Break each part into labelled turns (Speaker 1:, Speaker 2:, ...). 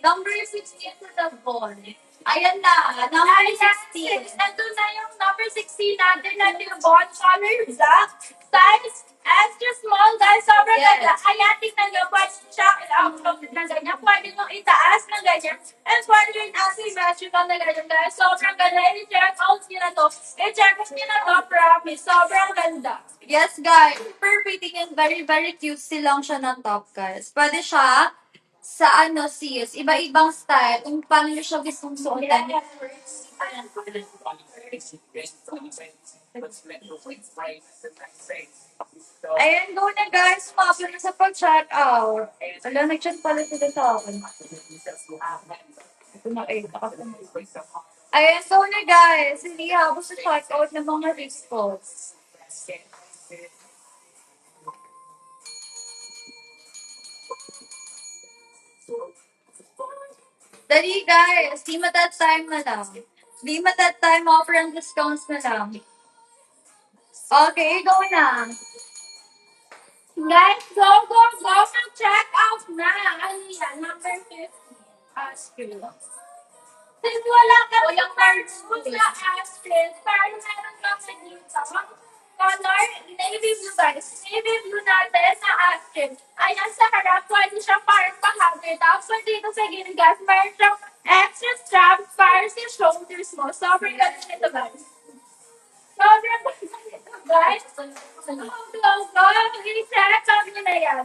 Speaker 1: Number 16 to the ball. Ayan na, number 16. Ito na yung number 16 natin na yung ball color black. Size extra small guys, sobrang ganda. Ayan, tingnan nyo, pwede siya i-upload na ganyan. Pwede nyo itaas na ganyan. And pwede rin asymmetrical na ganyan guys. Sobrang ganda. I-check out nyo na to. I-check out nyo na to, promise. Sobrang ganda. Yes guys, super pretty and very very cutesy lang siya na top guys. Pwede siya sa ano sis, iba-ibang style, kung paano nyo siya gustong suotin. Ayan, go na guys, sumabot na sa pag-check out. Wala, nag-chat pala sila sa akin. Ito na eh, ayan, go na guys, hindi habos sa check out ng mga response. Dali guys, di matat time na lang. Di matat time offer ang discounts na lang. Okay, go na. Guys, go, go, go ng check out na. Ano yan? Number 50. Ask since wala ka yung cards mo sa Astrid, parang meron lang sa dito. Color, navy blue guys. Navy blue natin sa Astrid. Ayan sa harap, pwede siya parang pahabi. Tapos dito sa gilid guys, meron siyang extra straps para sa shoulders mo. Sobrang ganda nito guys. Sobrang ganda nito guys. Go, go. I-check out nyo na yan.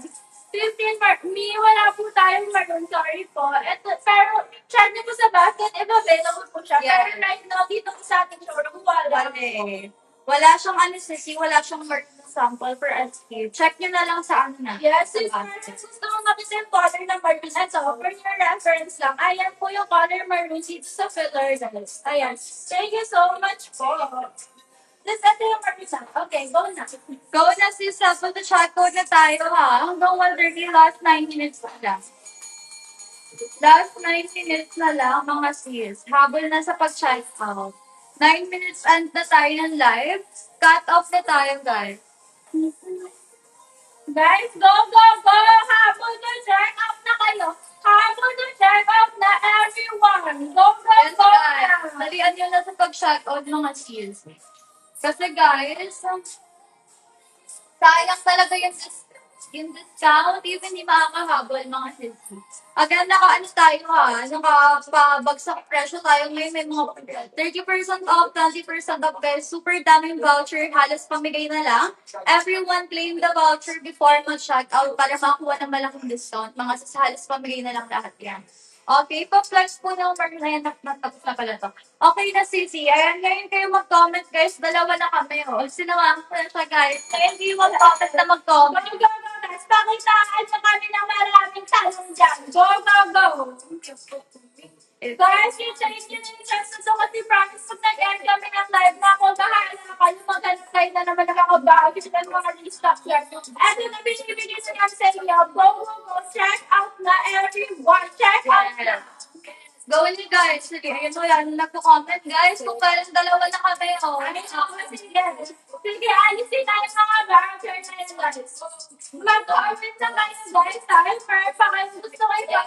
Speaker 1: 15 me, wala po tayong maroon. Sorry po. Pero, check niyo po sa basket. Available po siya. Yeah. Pero right now, dito po sa ating showroom, wala. Wala siyang ano, sisi. Wala siyang maroon na sample for SQ. Check niyo na lang sa ano na. Yes, sis. Gusto mo makita yung color ng maroon. Ito, for your reference lang. Ayan po yung color maroon dito sa filler. Ayan. Thank you so much po. Let's enter yung marisa. Okay, go na. Go na sis. Sa chat code na tayo ha. Hanggang 1:30, last 9 minutes na lang. Last 9 minutes na lang mga sis. Habol na sa pag-check out. 9 minutes and na tayo ng live. Cut off na tayo guys. Guys, go, go, go! Habol na check out na kayo. Habol na check out na everyone. Go, go, yes, go! Guys. Dalian nyo na sa pag-check out mga sis. Kasi guys, sayang talaga yung discount, even hindi makakahabol mga sis. Again, naka-ano tayo ha, nakapabagsak presyo tayo ngayon, may mga 30% off, 20% off guys, super daming voucher, halos pamigay na lang. Everyone claim the voucher before mag-check out para makuha ng malaking discount. Mga sis, halos pamigay na lang lahat yan. Okay, pa-flex po na umar na yan. Natapos na pala to. Okay na, Sisi. Ayan, ngayon kayo mag-comment, guys. Dalawa na kami, oh. Sinawang ko na siya, guys. Ngayon, hindi mag-comment na mag-comment. Go, go, go, guys. Pakitaan sa kami ng maraming tanong dyan. Go, go, go. Guys, i-change nyo na yung chance na kasi promise pag nag-end kami ng live na ako, bahala kayo. Magantay na naman nakakabagay sila ng mga restock yan. Ito na binibigay sa kami sa inyo. Go, go, go. Check out na everyone. Check out na. Gawin niyo guys. Sige, ayun mo yan. Nagko-comment guys. Kung parang dalawa na kami, oh. Sige. Sige, alisin na yung mga voucher na yun guys. Mag-comment na kayo guys. Para pa kayo gusto kayo.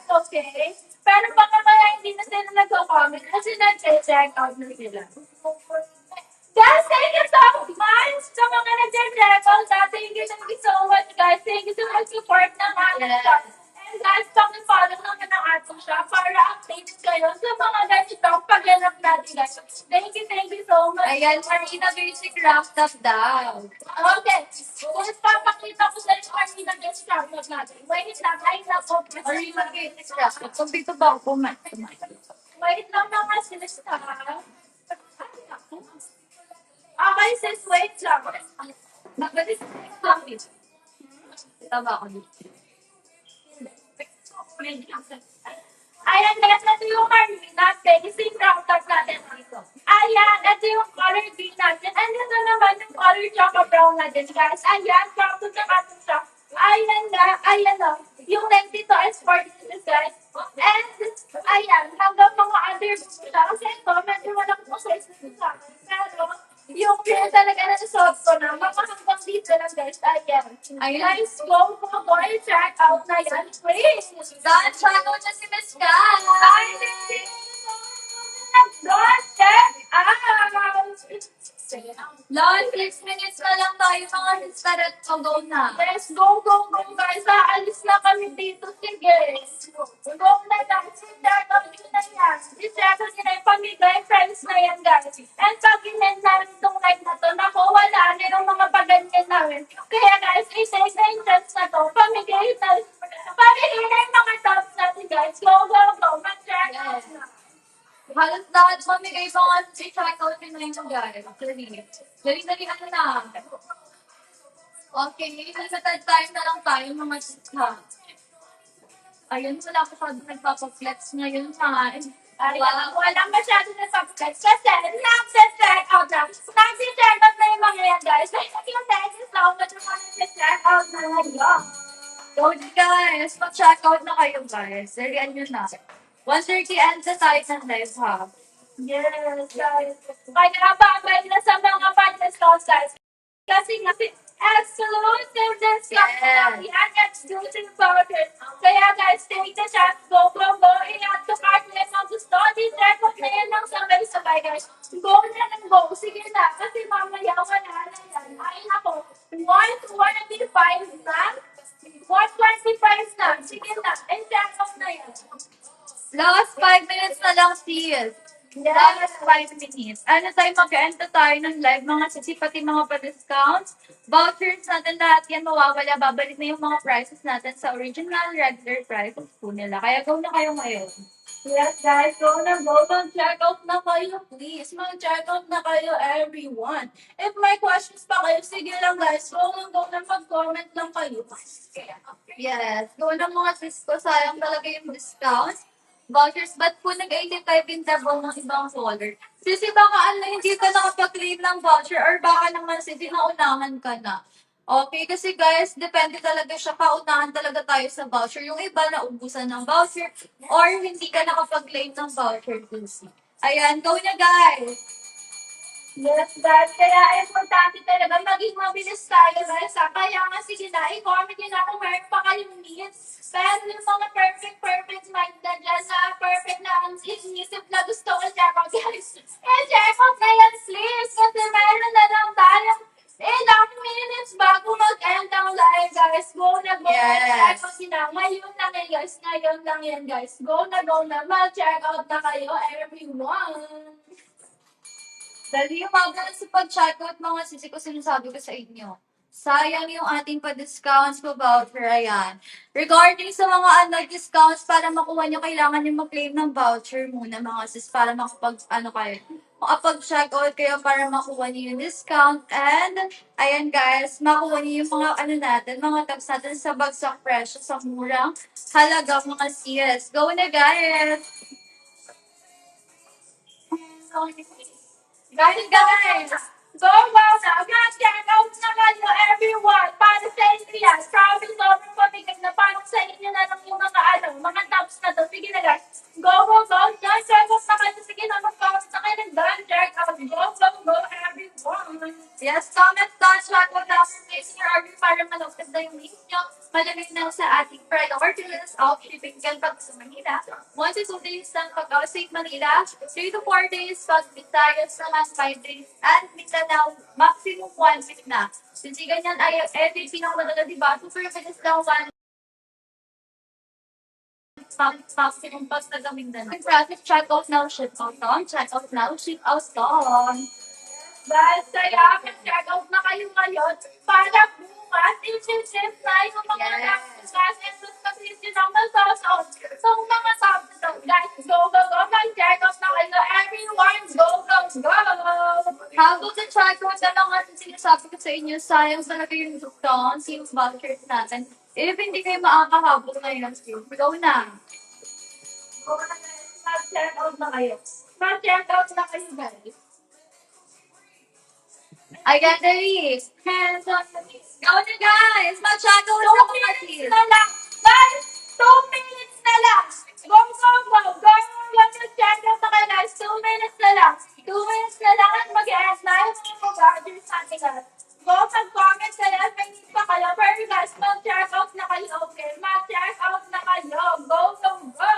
Speaker 1: Okay? Pero baka kaya hindi na sila nagko-comment kasi nag-check out na sila. Guys, thank you so much sa mga nag-check out. Thank you so much guys. Thank you so much support ng ating and guys, pakipollow naman ang ating shop para updated kayo sa mga ganito pagganap natin guys. Thank you so much. Ayan, Marina Basic Wrapped Up daw. Okay. Guys, papakita ko sa inyo Marina Basic Wrapped Up natin. Wait lang, ay nako. Marina Basic Wrapped Up. Kung dito ba ako wait lang mga sis ha. Okay sis, wait lang. Mag-disconnect lang dito. Ito ba ako dito? Ayan, guys, ito yung Marina Basic Wrapped Up natin dito. Ayan, ito yung color green natin. And ito naman yung color chocolate brown natin, guys. Ayan, wrapped up na natin siya. Ayan na, ayan na. Yung length dito is 40 inches, guys. And, ayan, hanggang mga under siya. Kasi ito, medyo walang po size dito sa akin. Pero, yung talaga na soft ko na, mga hanggang dito lang, guys. Ayan. Ayun. Guys, go, go, go, check out na yan, please. Dahil check out na si Miss Kat. Ay, go, check out. Lord, 6 minutes na lang tayo mga sister at go na. Yes, go, go, go guys. Aalis na kami dito. Sige. Go na lang. Si-check out nyo na yan. Si-check out nyo na yung pamigay. Friends na yan guys. And pag in-end namin itong live na to, naku, wala na yung mga paganyan namin. Kaya guys, i-take na yung chance na to. Pamigay na. Pamigay na yung mga tops natin guys. Go, go, go. Mag-check out na. Halos lahat mamigay pa nga si check out yun na yung guys. Dali-dali ano na. Okay, sa third time na lang tayo mga sita. Ayun, wala ko pa nagpapaflex ngayon ha. Walang masyado nagpapaflex kasi nag-check out na. Nag-check out na yung mga yan guys. Thank you so much for nag-check out na ngayon. So guys, mag-check out na kayo guys. Dalian nyo na. 1:30 ends na tayo ng live ha. Yes, guys. Kaya babay na sa mga pa-discounts guys. Kasi exclusive discount lang yan. Exclusive voucher. Kaya guys, take the chance. Go, go, go. I-add to cart na yung gusto. Di-check out na yan ng sabay-sabay guys. Go na ng go. Sige na. Kasi mamaya wala na yan. Ay nako. 125 na. 125 na. Sige na. And check out na yan. Last 5 minutes na lang, sis. Last 5 minutes. Ano tayo, mag-enta tayo ng live, mga sisi, pati mga pa-discounts. Vouchers natin lahat yan mawawala. Babalik na yung mga prices natin sa original regular prices po nila. Kaya go na kayo ngayon. Yes, guys. Go na go. Mag-check out na kayo, please. Mag-check out na kayo, everyone. If may questions pa kayo, sige lang, guys. Go na mag-comment lang kayo. Yes. Go na mga sis ko. Sayang talaga yung discounts. Vouchers, ba't po nag-85 in double ng ibang folder? Sisi, baka hindi ka nakapag-claim ng voucher or baka naman sisi, naunahan ka na. Okay, kasi guys, depende talaga siya. Paunahan talaga tayo sa voucher. Yung iba na ubusan ng voucher or hindi ka nakapag-claim ng voucher, sisi. Ayan, go na guys! Yes, guys. Kaya importante talaga maging mabilis tayo, guys. Kaya nga, sige na, i-comment nyo na kung meron pa kayong needs. Pero yung mga perfect mind na dyan na perfect na ang inisip na gusto ko check out, guys. Check out na yan, please. Kasi meron na lang tayong ilang minutes bago mag-end ang live, guys. Go na go. Yes. Check out na. Ngayon lang yan, guys. Ngayon lang yan, guys. Go na. Mag-check out na kayo, everyone. Dali yung mga sa pag-checkout mga sisi ko sinasabi ko sa inyo. Sayang yung ating pa-discounts po voucher. Ayan. Regarding sa mga discounts para makuha nyo, kailangan nyo mag-claim ng voucher muna mga sis para makapag-checkout kayo para makuha nyo yung discount. And, ayan guys, makuha nyo yung mga natin, mga tabs natin sa bagsak presyo sa murang halaga mga sis. Go na guys! Guys! Go na! Mag-check out na kayo, everyone! Para sa inyo yan. Promise, sobrang pabigat na para sa inyo na lang yung mga tops na to. Sige na guys. Go! Just check out na kayo. Sige na, mag-comment na kayo ng done. Check out. Go, everyone! Yes, comment down. Check out na sa place your order para malapit na yung link nyo. Malamig na sa ating priorities of shipping kan pag sa Manila. 1 to 2 days ng pag-outside Manila. 3 to 4 days pag Visayas naman 5 days. And Mindanao, maximum 1 week na. Kasi ganyan ay every pinakamadala, diba? Super bilis lang 1 maximum pag taga Mindanao. Traffic, check out now, ship out on. Check out now, ship out on. Guys, kaya mag-check out na kayo ngayon para bukas, i-ship na yung mga tapos kasi kasi ng masasot. So, mga tapos, guys, go! Mag-check out na kayo. Everyone, go! Habang sa-check out na lang natin sinasabi ko sa inyo, sayang talaga yung discounts, yung vouchers natin. If hindi kayo makakahabol ngayon, go na. Go na guys, mag-check out na kayo. Mag-check out na kayo, guys. I got the list. Hands on the list. Go na guys! Mag-check out na mga list. Guys, 2 minutes na lang. Go! Mag-check out na kayo guys. 2 minutes na lang. 2 minutes na lang at mag-end na yung mga vouchers natin guys. Go, mag-comment na lang. May need pa kayo. Pero guys, mag-check out na kayo, okay? Mag-check out na kayo. Go, go, go!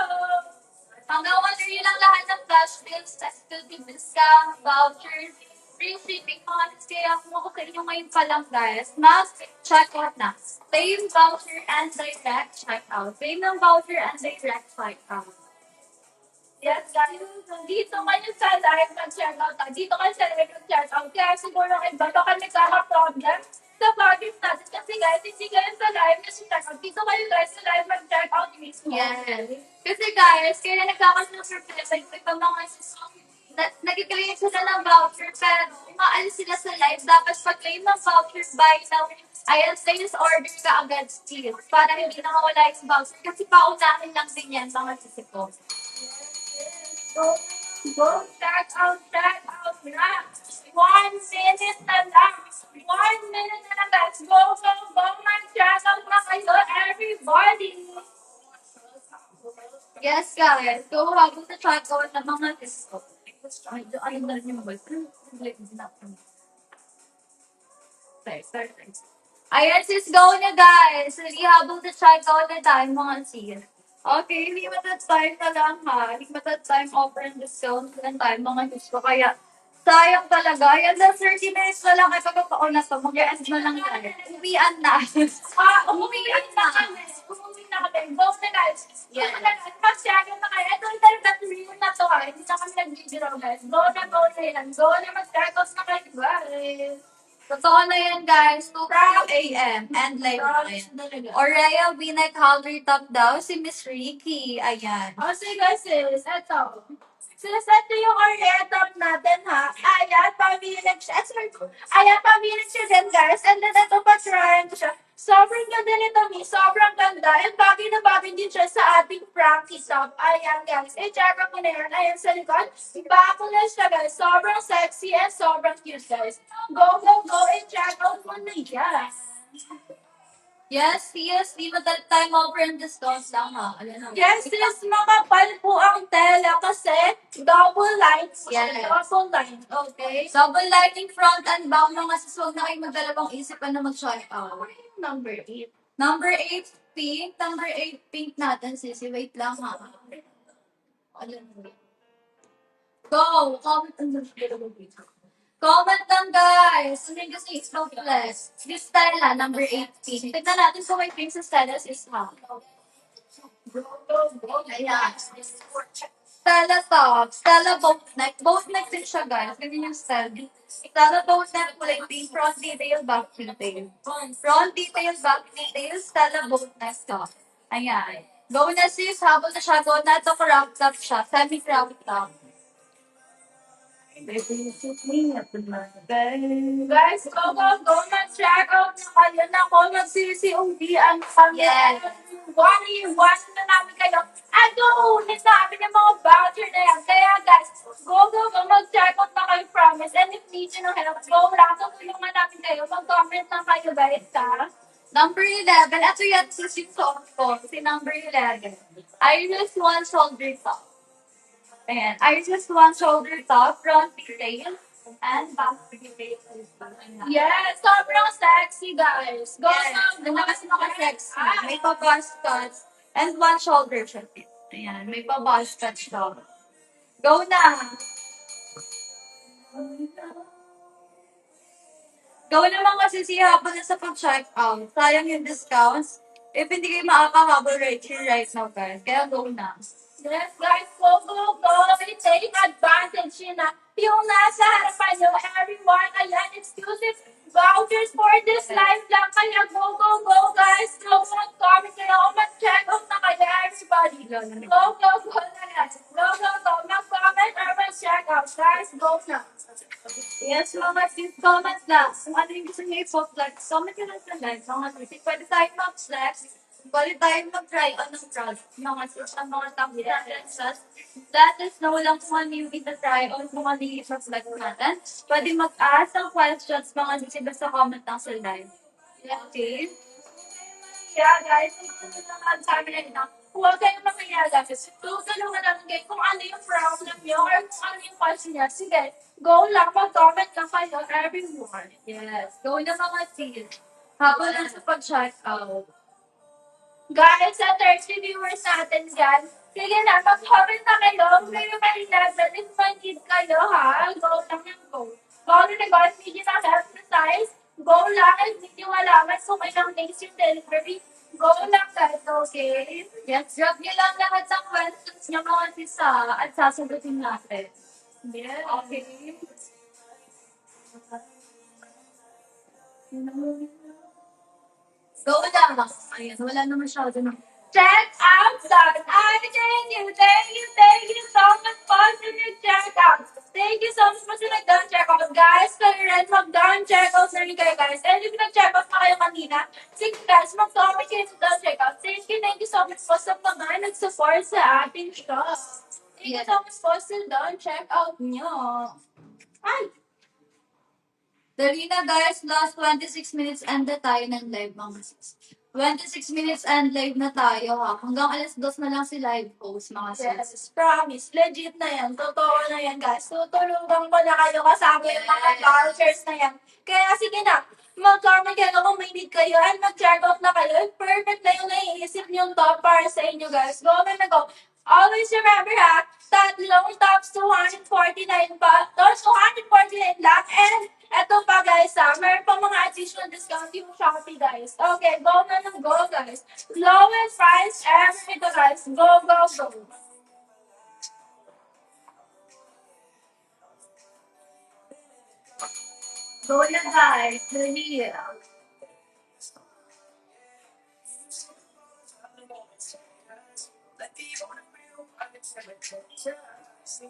Speaker 1: Hanggang 1 lang lahat ng flash bills, exclusive discount, vouchers, free shipping, mga kaya kung ako sa inyo ngayon pa lang guys, mag-check out na. Claim voucher and direct check out. Claim ng voucher and direct check out. Yes, guys. Dito kayo sa live mag-check out. Dito kayo sa live mag-check out. Kaya siguro iba baka nagkaka-problem sa vlogging natin. Kasi guys, hindi kayo sa live kasi check out. Dito kayo guys sa live mag-check out mismo. Yes. Kasi guys, kaya nagkaka-surprise. Like, pag mga nag-create sila ng voucher, pero umaalis sila sa live. Dapat pag-claim ng vouchers by now, ayan, place order ka agad still. Para hindi na mawala yung voucher. Kasi paunahin lang din yan, mga sisiko. Go, go, check out na. 1 minute na lang. 1 minute na lang, guys. Go, go, go, mag-check out na kayo, everybody. Yes, guys. Go, habang na check out na mga disco. Ano na rin yung boy? Ayan, sis, go na, guys. Really, habang na check out na tayo, mga sis. Okay, limited time na lang ha. Limited time offer and discount na lang tayo mga gusto. Kaya, sayang talaga. Yan na 30 minutes na lang. Ay, pagkataon na to. Mag-end na lang tayo. Uwian na. Umuwian na kami. Umuwi na kami. Go na guys. Yes. Go na guys. Pasyagan na kayo. Ito yung that real na to ha. Hindi na kami nag-video guys. Go na yan. Go na mag-check-out na kayo guys. Totoo na yan, guys. 2 a.m. and live na yan. Aurea Vinay Calgary top daw, si Miss Ricky. Ayan. O, sige, sis. Eto. Sis, ito yung Aurea top natin, ha? Ayan, pamilig siya. Ayan, pamilig siya din, guys. And then, ito pa, trying siya. Sobrang ganda nito, Mi. Sobrang ganda. And bagay na bagay din siya sa ating Frankie top. Ayan, guys. I-check ko na yan. Ayan, sa likod. Bago na siya, guys. Sobrang sexy and sobrang cute, guys. Go, go, go, and check out mo na yan. Yes, limited time offer and discounts lang ha. Yes, sis, makapal po ang tela kasi double lights. Yes. Double light, okay? Double lighting front and back mga sis, huwag na kayo magdalawang isipan na mag-check out. Number 8. Number 8, pink. Number 8, pink natin, sisi. Wait lang ha. Go! Comment lang, guys. Ano yung gusto yung smokeless? This Stella, number 18. Tignan natin kung may pink sa Stella is how. Ayan. Stella top. Stella boat neck. Boat neck din siya, guys. Ganyan yung Stella. Stella boat neck, kulay pink. Front detail, back detail. Front detail, back detail. Stella boat neck top. Ayan. Go na sis. Habang na siya. Go na ito. Crop top siya. Semi-crop top. Guys, go, go, go, mag-check out na kayo na ko, magsisiudian kami. Yes. One na namin kayo. At uulit namin yung mga voucher na yan. Kaya guys, go, go, go, mag-check out na kayo, promise. And if need you ng help, go lang, tulungan namin kayo. Mag-comment na kayo, guys, ha? Number 11, ito yan, sis yung song ko, si number 11. I just want shoulder top. Ayan. I just want shoulder top, front detail, and back detail. Yes, sobrang sexy, guys. Go yes. Na kasi naka-sexy. May pa-bust cuts and one shoulder shot. Ayan, may pa-bust cuts daw. Go na! Go naman kasi siya pa na sa pag-check out. Sayang yung discounts. If hindi kayo makakahabol right here, right now, guys. Kaya go na. Yes, guys, go, go, go. Take advantage yun na. Yung nasa harapan nyo, everyone, ayan, exclusive vouchers for this live lang. Kaya go, go, go, guys. Go, mag-comment kayo. Mag-check out na kayo, everybody. Go, go, go na, guys. Go, go, go. Mag-comment or mag-check out. Guys, go na. Yes, mga sis, comment lang. Kung ano yung gusto nyo i-flex, comment nyo lang sa live. Mga sis, pwede tayo mag-flex. Pwede tayo mag-try on ng product. Mga sis, ang mga preferences. Let us know lang kung ano yung ita-try on kung ano yung i-flex natin. Pwede mag-ask ng questions, mga sis, basta comment lang sa live. Okay? Yeah, guys, naman sa amin na huwag kayong makiya, guys. Tutulungan natin kayo kung ano yung problem nyo or kung ano yung question nyo. Sige, go lang, mag-comment lang kayo, everyone. Yes, go na mga sis. Habang nasa pag-check out. Guys, sa 30 viewers natin dyan, sige na, mag-comment na kayo. Kung kayo may level, if may need kayo, ha? Go lang yung go. Go na go, hindi na help the size. Go lang, and hindi wala. Mas okay lang next yung delivery. Go lang guys, okay? Yes, drop nyo lang lahat ng questions nyo mga sisa at sasagutin natin. Yes. Okay. Go lang. Ayan, wala na masyado na. Check out done. I thank you so much po sa nag-check out. Thank you so much po sa nag-done check out. Guys, kayo rin mag-done check out na rin kayo guys. And if nag-check out na kayo kanina, sige guys, mag-comment kayo sa done check out. Thank you so much po sa mga nag-support sa ating shop. Thank you so much po sa done check out nyo. Ay! Dali na guys, last 26 minutes and na tayo ng live mga sis. 26 minutes and live na tayo ha. Hanggang alas 2 na lang si live post mga sis. Yes, promise. Legit na yan. Totoo na yan guys. Tutulungan ko na kayo kasama yung mga vouchers na yan. Kaya sige na, mag-comment kayo kung may need kayo and mag-check out na kayo. Perfect na yung naiisip niyong top para sa inyo guys. Go na go. Always remember ha, tatlong tops 249 pa. Those 249 lang. And eto pa guys meron pa mga additional discount yung Shopee guys. Okay, go na ng go guys. Lowest price ever ito guys. Go, go, go. Go na guys. Dali.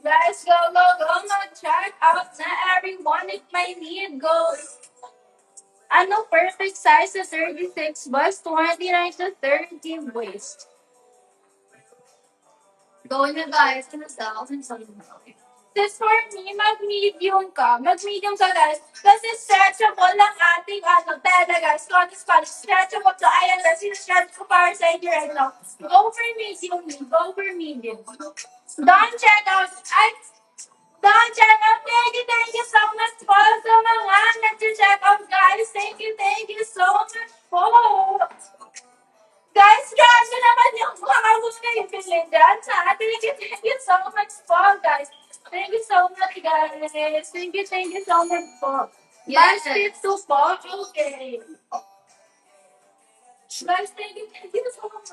Speaker 1: Guys, go, go, go. Mag-check out na everyone if may need. Go. Ano perfect size sa 36 bust, 29 to 30 waist. Go na guys. Ano sa akin sa this for me, mag-medium ka. Mag-medium ka guys. Kasi stretchable lang ating tela guys. Spanish, stretchable to. Ayan guys, stretch ko para sa inyo right now. Go for medium. Go for medium. Don't check out. Don't check out. Thank you so much po sa mga nag-check out guys. Thank you so much po. Guys, grabe naman yung mga gusto yung bilhin dyan sa atin. Thank you so much po, guys. Thank you so much, guys. Thank you so much po. Yes. Basket 2 po? Okay. Guys, thank you so much.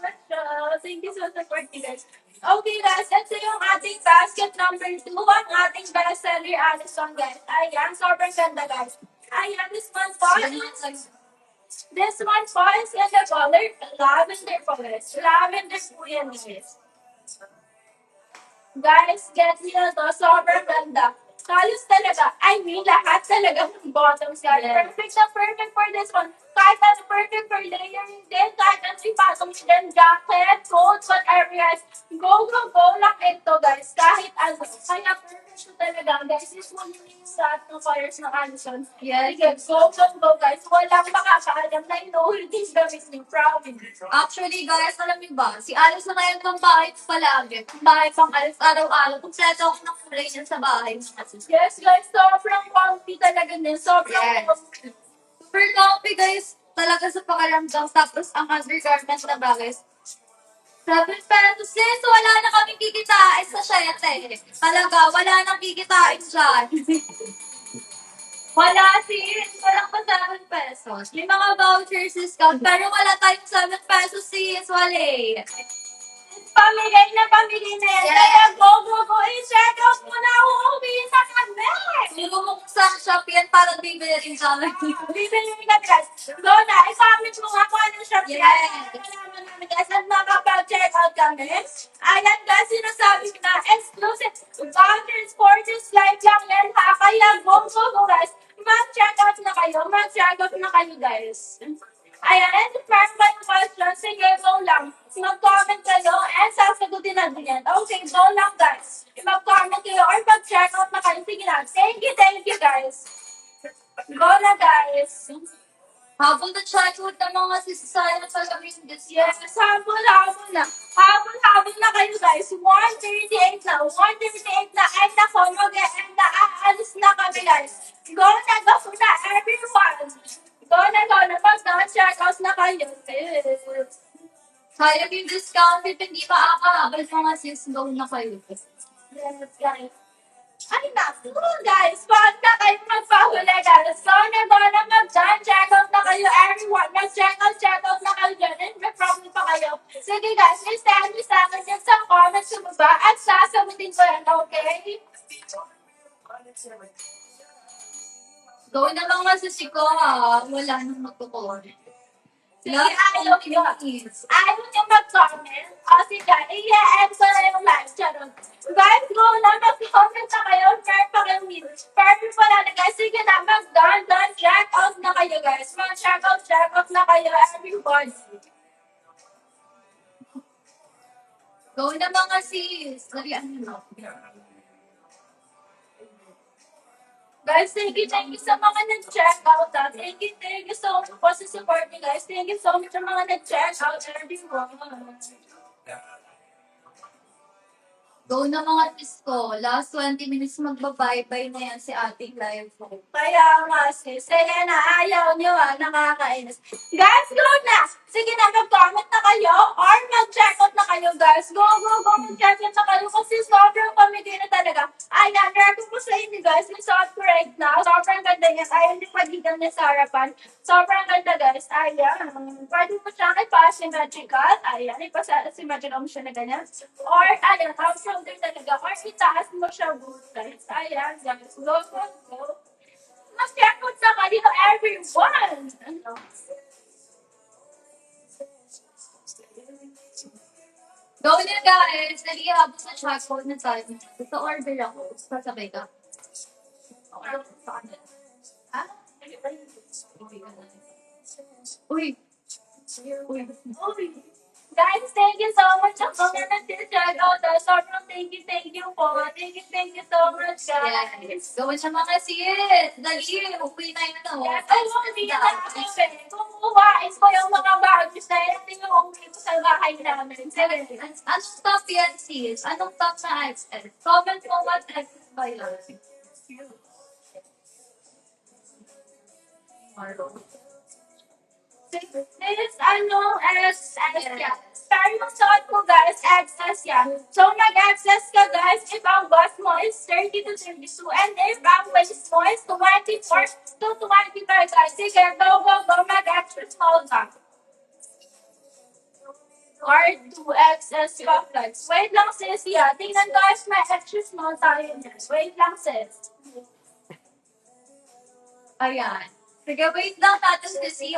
Speaker 1: Thank you so much for you guys. Okay, guys. Ito yung ating basket number 2. Ang ating bestseller, Alison, guys. Ayan, sobrang ganda, guys. Ayan, this one po. This one po is in the color lavender colors. Lavender po yan, guys. Guys, get nyo to. Sobrang ganda. Halos talaga. I mean, lahat talaga ng bottoms, guys. Yes. Perfect na perfect for this one. Kahit ano, perfect for layering din. Kahit ano, ipasok nyo din. Jacket, coats, whatever, guys. Go, go, go lang ito, guys. Kahit ano. Kaya perfect siya talaga, guys. This one yung sa ng colors ng Alison. Yes. Sige, go, go, go, guys. Walang makakaalam na inuulit gamit niyo. Promise. Actually, guys, alam niyo ba? Si Alison na yung pang-bahay palagi. Bahay pang Alison araw-araw. Kompleto ako ng kulay niya sa bahay. Yes, guys. Sobrang comfy talaga din. Sobrang comfy. Super comfy, guys. Talaga sa pakaramdam. Tapos, ang undergarment na ba, guys? 7 pesos, sis. Wala na kaming kikitain sa Shayate. Talaga, wala nang kikitain dyan. Wala, sis. Walang pa 7 pesos. May mga vouchers discount, pero wala tayong 7 pesos, sis. Wale. Pamigay na yan. Yes. Kaya go. I-check out mo na. Uuwi sa kami. Siguro mo kung saan shop yan para bibili rin sa amin. Bibili ka guys. Go na. I-comment mo nga kung anong shop yan. Yes. Malaman namin guys at makapag-check out kami. Ayan guys, sinasabi ko na exclusive vouchers for this live lang yan ha. Kaya go guys. Mag-check out na kayo guys. Ayan, and if meron kayong questions, sige, go lang. Mag-comment kayo and sasagutin natin yan. Okay, go lang guys. Mag-comment kayo or mag-check out na kayo. Sige na. Thank you guys. Go na guys. Habol na check out ng mga sisasaya sa gawin this year. Yes, habol na. Habol na kayo guys. 1:38 na. 1:38 na. And ako, mag-e-end na. Aalis na kami guys. Go na everyone. Go na, mag-check out na kayo, sis. Sayang yung discount if hindi pa akaabal mga sis, go na kayo. Yes, guys. Ay, naku, guys. Wag na kayo magpahuli, guys. So, na mag-dyan. Check out na kayo, everyone. Mag-check out na kayo dyan. And may problem pa kayo. Sige, guys. Stand nyo sa akin yan sa comments sa baba at sasagutin ko yan, okay? Gawin na lang masasi ko, ha. Wala nang magkukulit. Sige, ayaw nyo. Ayaw nyo mag-comment. O sige, i-end ko na yung live. Charot. Guys, go na. Mag-comment na kayo. Share pa kayo video. Perfect pala na guys. Sige na, mag-done. Check out na kayo guys. Mag-check out na kayo everybody. Go na mga sis. Larian nyo. Guys, thank you sa mga nag-check out. Thank you so much for sa support niyo, guys. Thank you so much sa mga nag-check out, everyone. Go na mga disco. Last 20 minutes magba-bye-bye na yan si ating live ko. Kaya nga sis. Sige na, ayaw nyo nakakainis. Guys, go na! Sige na, mag-comment na kayo or mag-check out na kayo guys. Go, mag-check out na kayo kasi sobrang pamigay na talaga. Ayan, record ko sa inyo guys. Yung suot ko right now. Sobrang ganda yan. Ayan, yung pagitan niya sa harapan. Sobrang ganda guys. Ayan. Pwede mo siyang ipa-symmetrical. Ayan, ipa-symmetrical mo siya na ganyan. Or, ayan, half shoulder talaga. Or itaas mo siya good guys. Ayan, guys. Go. Mag-check out sa kayo everyone. Go na guys. Nag-ihabos sa chat na tayo. Ito order ako. Pasabay ka. Ah? Uy. Guys, thank you so much. Ako na nag-check out. Sobrang thank you po. Thank you so much, guys. Yes. Gawin siya mga sis. Dali, uwi na yun na. Yes, hindi na natin. Kung uwain ko yung mga bags na yun, hindi yung uwi ko sa bahay namin. Anong top yan, sis? Anong top na accent? Comment mo what accent ba yun? This SS yan. Pero yung suot ko guys, XS yan. So nag-access ka guys if ang bust mo is 30 to 32 and if ang waist mo is 24 to 25 guys. Sige, go, mag-access mo ka. Or 2XS complex. Wait lang sis, yeah. Tingnan guys, may extra small tayo niyan. Wait lang sis. Ayan. Sige, wait lang natin kasi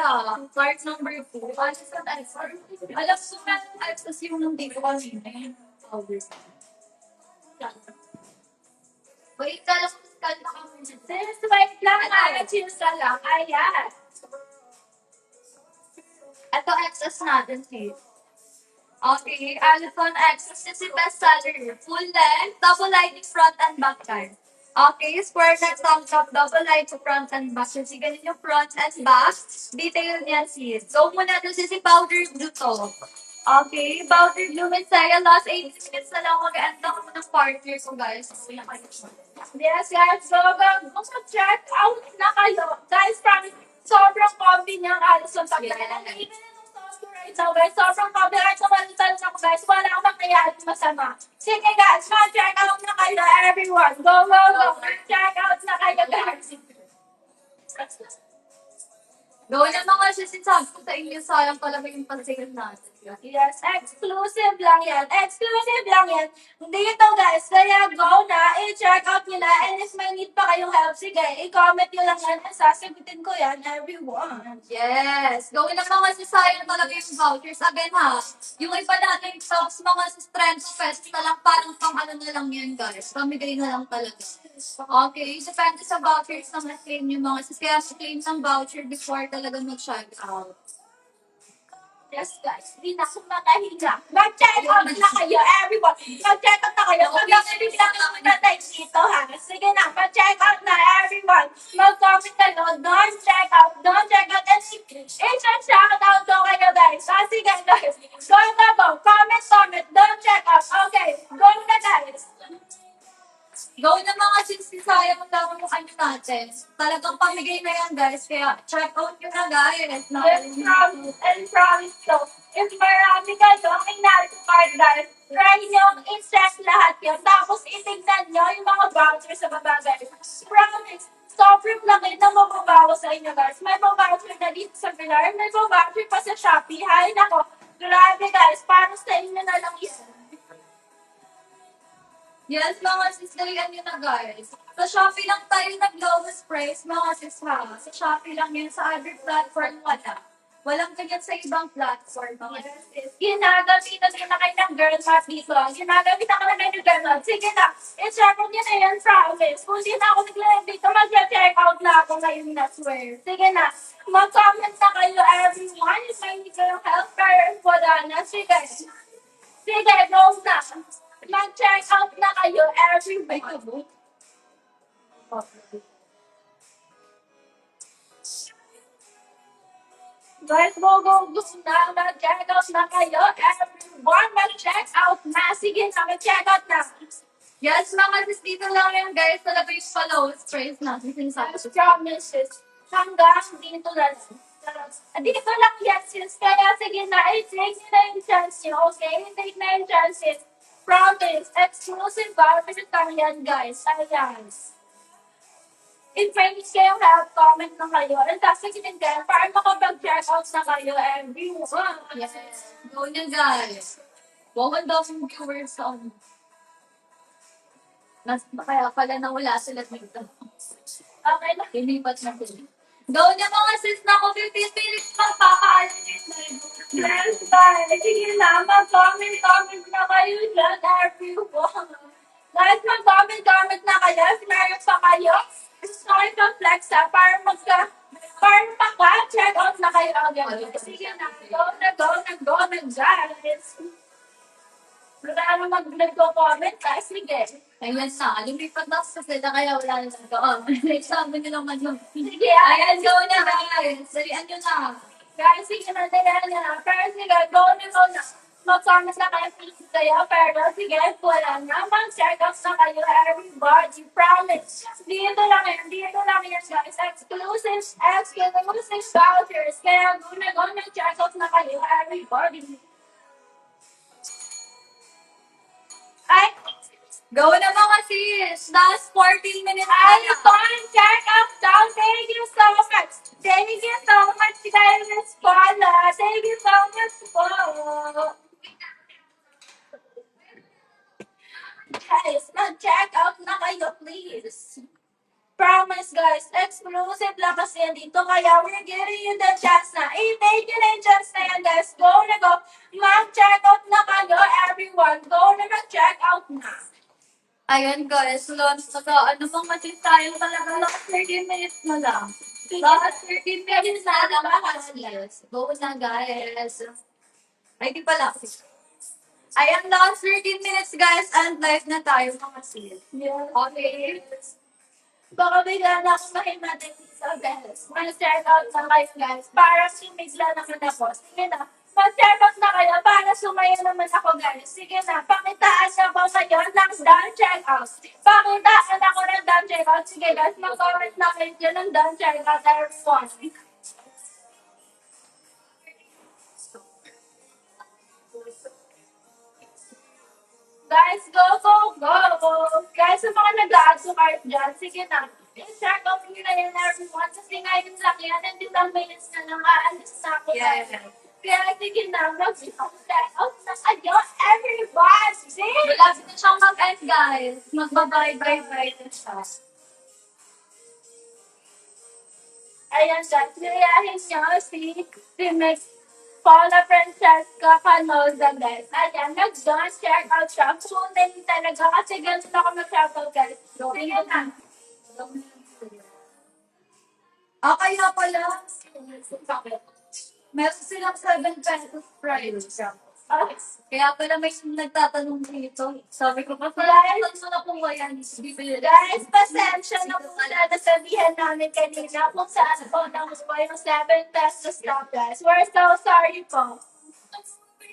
Speaker 1: part number 2. Ano sa answer? Alam ko na access yung nung dito kanina. Wait ka lang, kalma ka muna. Sis, wait lang. Chill ka lang. Ayan. Ito access natin sis. Okay, Alphon X is the best seller. Full length, double lining front and back card. Okay, square neck thumb top, double line to front and back. So, ganun yung front and back. Detail niyan sis. So, muna doon si powder blue to. Okay, powder blue Messiah. Last 8 minutes na lang mag-end ako ng partner ko guys. Yes, guys. So, kung check out na kayo. Guys, promise, sobrang comfy niyang alas ng pagkain. Right now, guys, sobrang copyright sa malitan ako, guys. Wala akong mangyayari masama. Sige, guys, mag-check out na kayo, everyone. Go. Mag-check out na kayo, guys. Gawin na mga sinasabi ko sa inyo, sayang talaga yung pansikat natin. Yes, exclusive lang yan. Dito guys, kaya go na, i-check out nyo na, and if may need pa kayong help, sige, i-comment nyo lang yan, and sasagutin ko yan, everyone. Yes, gawin na mga sayang talaga yung vouchers. Again ha, yung iba natin tops, mga strength fest na lang, parang pang ano na lang yan guys, pamigay na lang talaga. Okay, depende sa vouchers na ma-claim yung mga sis. Kaya claim ng voucher before talaga mag-check out. Yes, guys. Hindi na ako makahiga. Mag-check out na kayo, everyone. Mag-check out na kayo. Mag-check out na tayo dito, ha? Sige na, mag-check out na, everyone. Mag-comment kayo. Don't check out. And i-shout out to kayo, guys. Sige, guys. Go. Comment. Don't check out. Okay, go na, guys. Go na mga sayang lang ang ano natin. Talagang pamigay na yan, guys. Kaya check out nyo na, guys. And promise to. If marami kayo ang inalito card, guys, try nyo i-set lahat yun. Tapos itignan nyo yung mga vouchers sa baba, guys. Promise. Sobrang laki na mababawas sa inyo, guys. May voucher na dito sa Pilar. May voucher pa sa Shopee. Hay nako. Grabe, guys. Para sa inyo na lang yan. Yes, mga sis, dalian nyo na, guys. Sa Shopee lang tayo nag-lowest price, mga sis, ha? Sa Shopee lang yun. Sa other platform, wala. Walang ganyan sa ibang platform, mga sis. Ginagamitan nyo na kayo ng girl math dito. Ginagamitan ko na kayo ng girl math. Sige na, i-check nyo na yan, promise. Kung di na ako nag-live dito, mag-check out na ako ngayon, na swear. Sige na, mag-comment na kayo, everyone. If may need kayong help, pero wala na. Sige. Sige, go na. Mag-check out na kayo every week. Guys, go na. Mag-check out na kayo everyone. Mag-check out na. Sige na, mag-check out na. Yes, mga sis, dito lang yan, guys. Talaga yung followers praise natin. Sinasabi. Promises. Hanggang dito lang. Dito lang yan, sis. Kaya sige na, i-take nyo na yung chance nyo, okay? I-take na yung chances. Promise, exclusive vouchers lang yan, guys. Ayan. If may need kayong help, comment na kayo. And tapos sagitin kayo para makapag-check out na kayo everyone. Yes. Go na, guys. 1,000 viewers on. Kaya pala nawala sila dito. Okay na. Lilipat na sila. Go na mga sis na ako, 15 minutes magpapaalis na yun. Yes, bye. Sige na, mag-comment na kayo dyan, everyone. Guys, mag-comment na kayo. If meron pa kayo, gusto kayo ng flex para maka-check out na kayo agad. Sige na, go na, guys. Wala na nagko-comment, guys. Sige. Ayan na, lumipat na sa sila kaya wala na nagko-on. Sabi nyo naman yun. Sige, ayan, go na, guys. Salian nyo na. Guys, sige na, dalian na. Pero sige, go na. Mag-comment na kayo, please kayo. Pero sige, wala na. Mag-check out na kayo, everybody. Promise. Dito lang yan, guys. Exclusive vouchers. Kaya go na, check out na kayo, everybody. Ay, go na mga sis! Last 14 minutes na lang. Check out down. Thank you so much. Thank you so much, guys, Paula. Thank you so much po. Guys, mag-check out na kayo, please. Promise, guys, exclusive lang kasi yan dito. Kaya we're giving you the chance na. I-take you na yung chance na yan, guys. Go na go. Mag-check out na kayo, everyone. Go na mag-check out na. Ayan, guys. Launch na to. Ano bang matin tayo talaga? Last 13 minutes na lang. Last 13 minutes na lang. Yes. Go na, guys. Ay, di pala. Ayan, last 13 minutes, guys. And live na tayo, mga sis. Yeah. Okay. Baka bigla na ako mahimatay sa guys. Mag-check out na kayo, guys. Para sumigla naman ako. Sige na. Mag-check out na kayo para sumaya naman ako, guys. Sige na. Pakitaan na po kayo ng done check out. Pakitaan ako ng done check out. Sige, guys. Mag-comment na kayo dyan ng done check out, everyone. Guys, go! Guys, sa mga nag-add to cart dyan, sige na. I-check out nyo na yun, everyone. Kasi ngayon lang yan, and ilang minutes na lang aalis na ako. Yeah. Kaya sige na, mag-check out na kayo, everybody! Malapit na siyang mag-end, guys. Magbabay-bye-bye na siya. Ayan, guys. Nilayahin nyo si Miss Paula Francesca Canosa, guys. Ayan, nag-done check out siya. Full name talaga kasi ganun ako mag-check out, guys. Sige na. Kaya pala. Meron silang 7 pesos price. Kaya pala may nagtatanong dito. Sabi ko, guys, mo na kung yan. Guys, pasensya na po na nasabihan namin kanina kung saan po nakuha yung 7 pesos na, guys. We're so sorry po.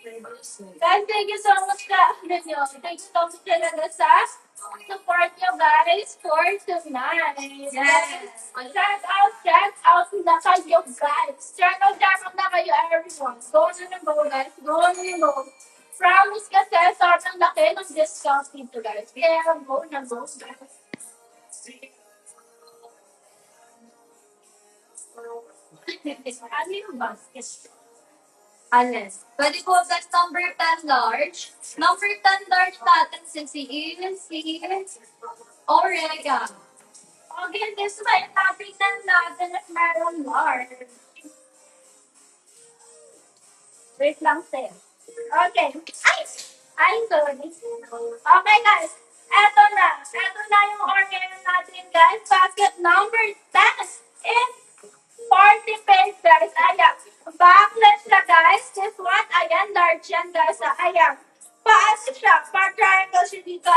Speaker 1: Guys, thank you so much thank you so much talaga sa support nyo guys for tonight. Yes. Shout out na kayo guys. Shout out na kayo everyone. Go na go guys. Go na go. Promise kasi sobrang laki ng discount dito guys. Kaya go na go guys. Ano yung basket? Alles. Pwede po agad number 10 large. Number 10 large natin si Orega. Okay, this way natin natin at meron large. Wait lang, sir. Okay. Ay, sorry. Okay, guys. Eto na. Eto na yung order natin, guys. Basket number 10 is 40 pesos. Ayan. Backlet siya, guys. This one, ayan, large yan, guys. Ayan. Paas siya. Pa-triangle siya dito.